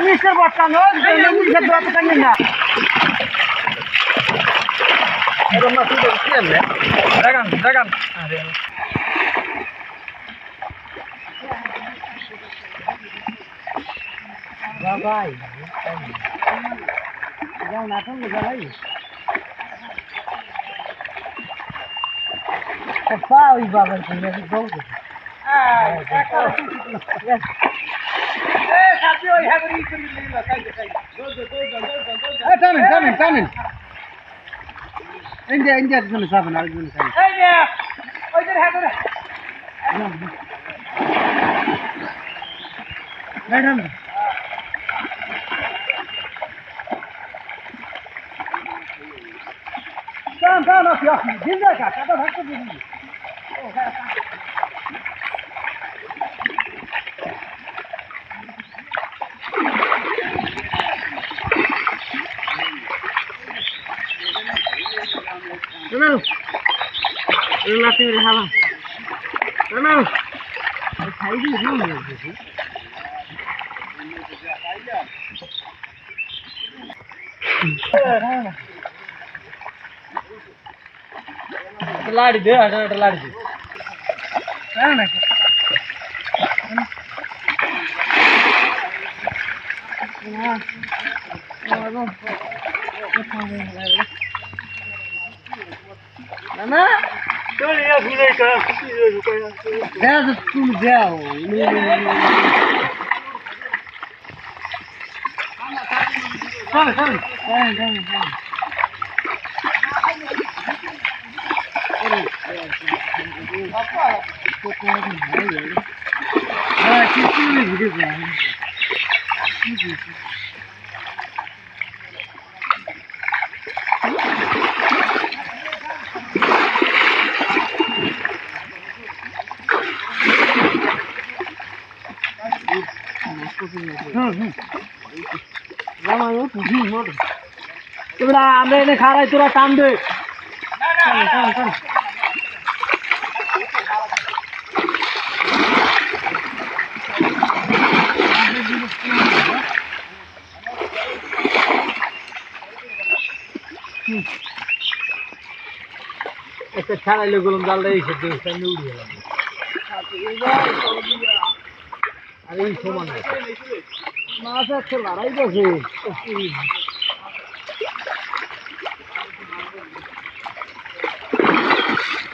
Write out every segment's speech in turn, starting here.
Mister বটকা নয় mister বটকা না এরকম না তুই কি এমনে দেখান দেখান আরে ভাই যাও না তো জ্বালাই পাওই বাবার সঙ্গে গো টানেন ইন্ডিয়া জন্য যাবেন আরেকজন ম্যাডাম लाड़ी दे लाड़ी दे ना तुम जाओ তোরা আমরা এনে খারাই তোরা টান দে একটা ছাড়াইলে গরম জালটা এসে সামনে উড়ে গেলাম আর এই সমান মাছ আছে লড়াই গেছে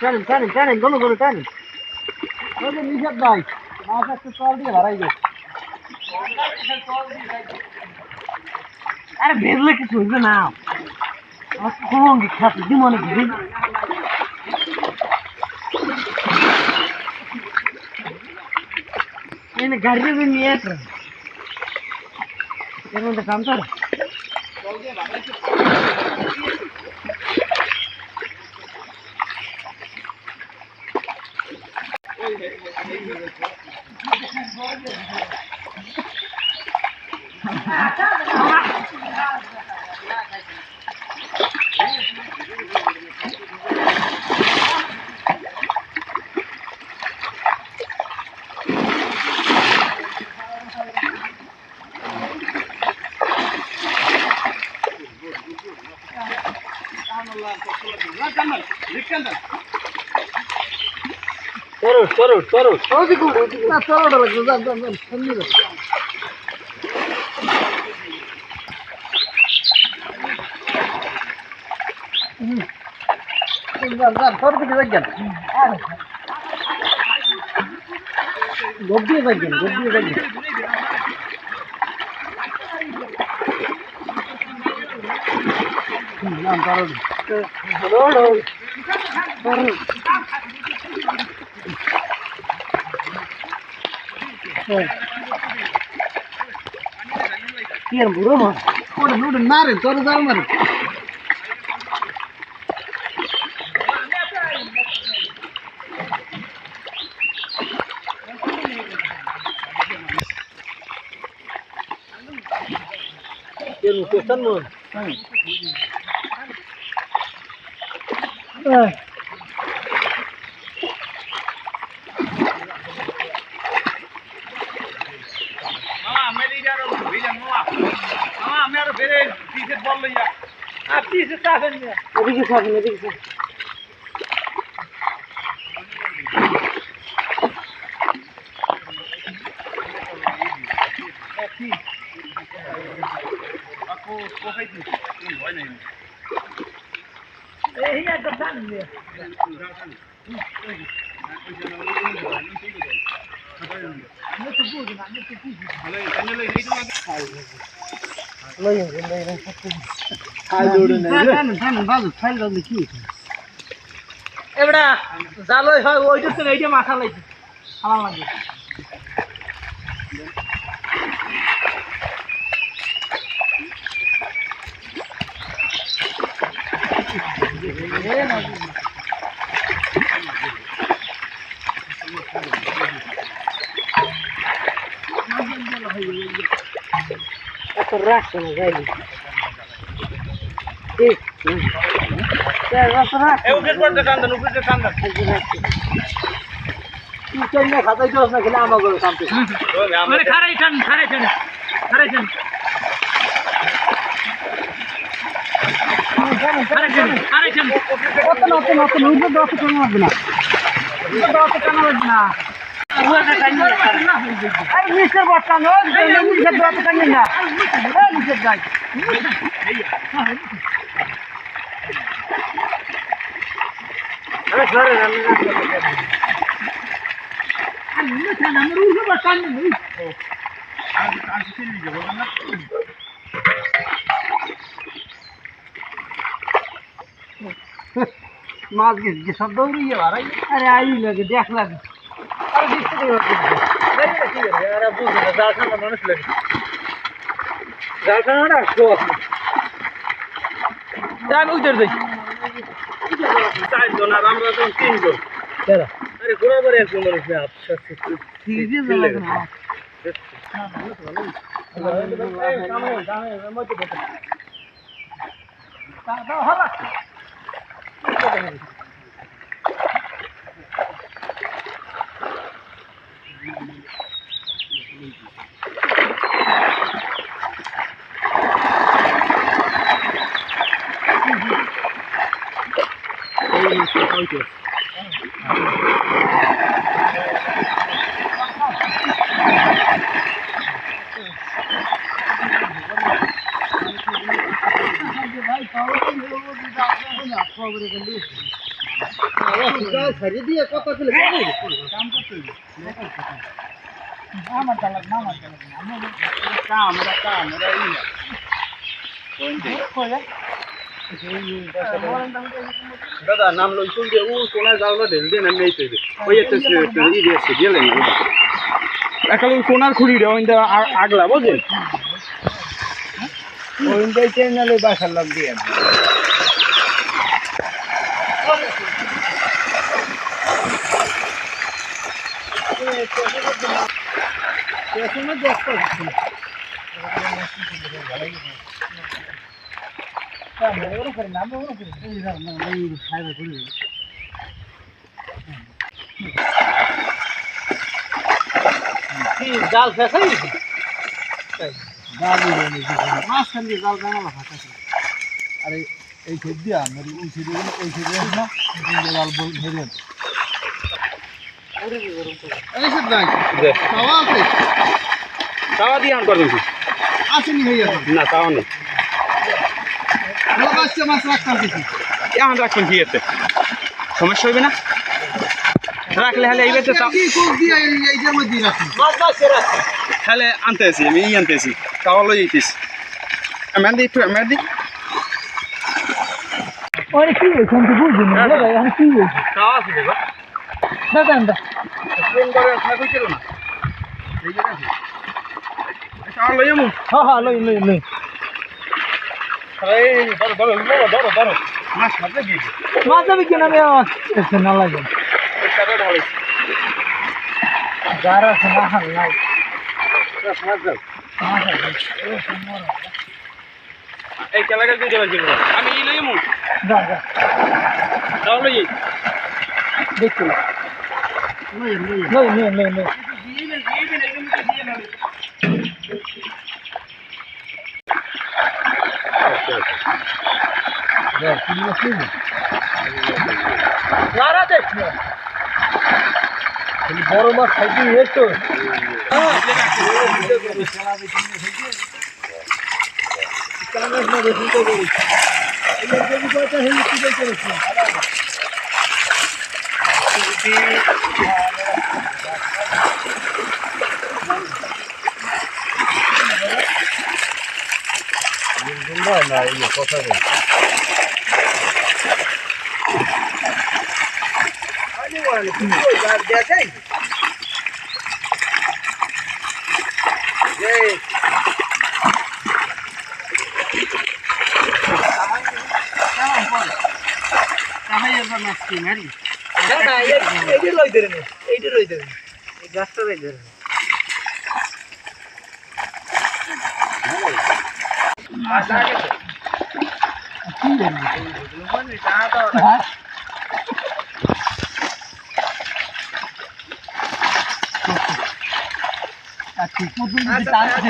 টানেন টানেন টানেন গলো গলো টানেন নিষেধ ভাই মাছ একটু চল দিয়ে লড়াই গেছে আরে ভেজলে কিছু হইবে না কলঙ্গি খাতে দি মনে করি এনে গাড়ি নিয়ে আসে এর মধ্যে কাম তো Toro. Oh, di kudu. Nah, toro dah lagi. Dan. Sendiri. Dan. Toro kita lagi. Gobi lagi. Nah, toro. Kian buru mah, udah narik, terus zaman. Kian pesan mah. এদিকে থাকেন এদিকে থাকেন এবারে জাল হয় ওইটা তো এইটা মাথা লাগবে আমার লাগে রাখছে না যাই খাতাই দোষ না খেলে আমার করে কামতে খারাই টান মাছ গেছে সব দৌড়িয়ে বাড়াই আরে আই লাগে দেখ লাগে আরে দেখতে জাল ঠান্ডা মানুষ লাগে জাল ঠান্ডা আমি উঠে যাই চারজন আর আমরা তো তিনজন আরে ঘোরা করে একজন মানুষ না দিয়ে কত ছিল কাম করতে আমার চালাক না আমার দাদা নাম লই চল দিয়ে ও কোনা জালটা ঢেল দিয়ে নাম নেই পেবে ওই একটা ই দিয়েছে দিলেন না একটা ওই কোনার খুঁড়ি রে ওইটা আগলা বুঝেন ওইটাই চ্যানেলে বাসার লাগ দিয়ে জাল ফেসাই আরে এই খেত দিয়া মেরে ওই ছেড়ে ওই ছেড়ে না জাল বল মেরে তাওয়া দিয়ে আন করে দিছি আসেনি ভাইয়া না তাওয়া নেই মাছ রাখতাম কিছু এখন রাখবেন ঠিক আছে সমস্যা হইবে না রাখলে হলে এইবার তো তাহলে আনতে আসি আমি আনতে আসি তাওয়া লই যেতিস আমার দি একটু আমার দি ওরে কি হইছে আমি বুঝি না ভাই আমি কি হইছে তাওয়া আছে বাবা দাদা আন্দা ফোন করে থাকই ছিল না এই যে আছে তাওয়া লই আমু হ্যাঁ লই এই ধরো মাছ খাবে কি মাছ আমি কেন আমি এসে না লাগে টাকা ঢালাই যারা শোনা হাল্লাই এই খেলাটা তুই দেবেন কি আমি ই লই আমু যা তাওয়া লই দেখো লই লারা দেখছি বড় মাছ খাইতে এসো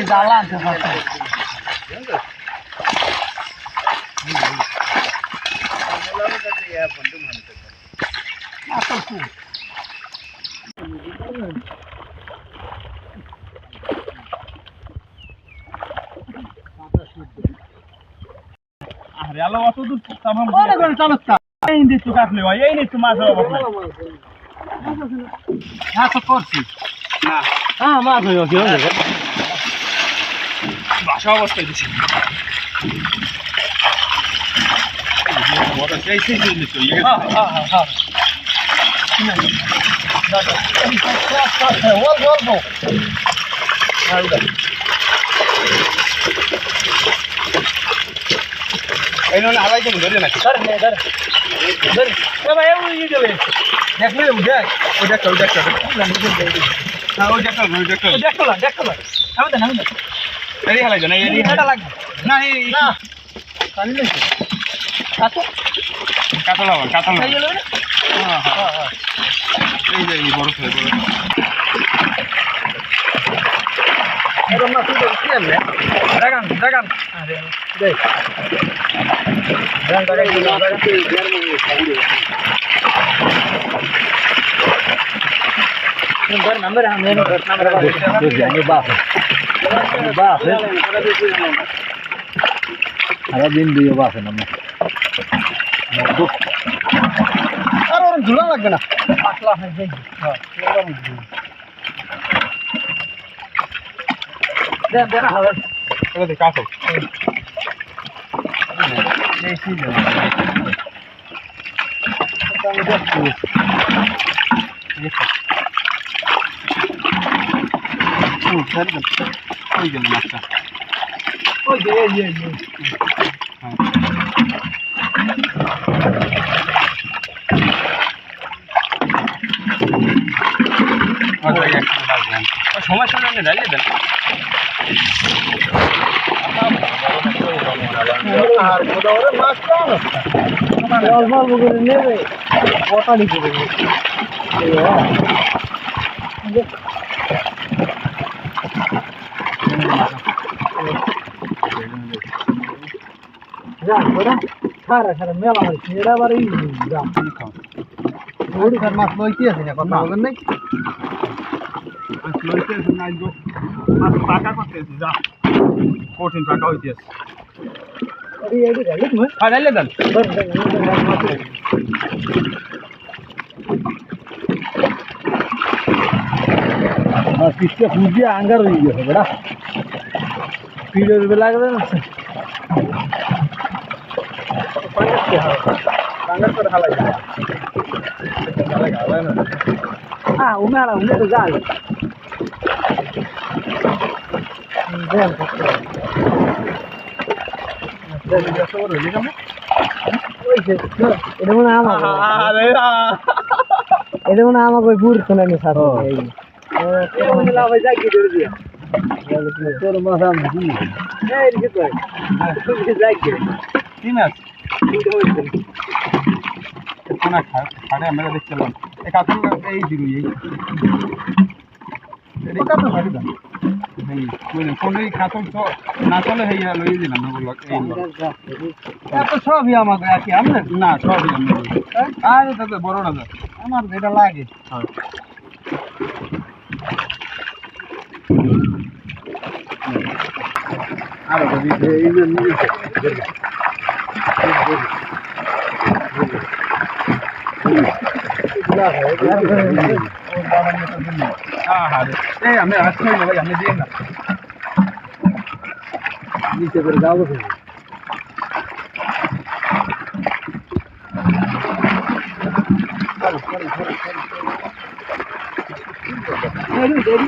জ্বালা আনতে পারছে আরে আলো অত দূর তামাম বড় করে চালস্তা এই নিচ তো কাটলে ভাই এই নিচ তো মাছ হবে না হ্যাঁ তো করছি না হ্যাঁ মাছ হয়ে গেছে ভাষা অবস্থায় দিছি বড় সেই সেই নিচ তো ইয়ে হ্যাঁ হ্যাঁ হ্যাঁ এই নলে হালাই তো ধরে না ধর নে ধর ধর এ ভাই ওই গেলে দেখলে দেখ ওই দেখ হ্যাঁ ওই দেখ আমি দেখ এই হালাই না এই হাটা লাগবে না এই না কালি না কাতলা এই গেল হ্যাঁ হ্যাঁ এই যে বড় করে বড় এরকম মাছ তো কি আনলে দাগান আরে দেখ দাগান नंबर हमें नंबर सारा दिन दिए बात है नंबर अरे और झूला लग गया पतला है हां दे ना चलो दिखा दो ये चीज है ওই গেল মাছটা ওই যে সময় সময় দাঁড়িয়ে দেন আর মাছটা নেবে কটা লিখে দেবে সারা মেলা হয়েছে এরা আবার এই মাছ লইতে আছে না কথা বলবেন নাই লইতে আছে না মাছ পাকা করতে আছে যা কঠিন পাকা হইতে আছে পিসটা খুঁজিয়ে আঙ্গার হয়ে গেছে বেড়া পিড়ের বেলা গেলে না umeala umeto gale এটা মনে আমাকে পুর শোনানি তোর মাথা খাটে আমরা দেখছিলাম এই কাতল এই দিন এই কাতল কোনই খাতম তো না চলে হইয়া লই দিলাম বললো এই এত সবই আমাকে আর কি আমরা না সবই আমি আরে দাদা বড়টা দাদা আমার যেটা লাগে আরো যদি এই যে এই আমি আসছি না ভাই আমি দিয়ে না নিচে করে যাবো দেরি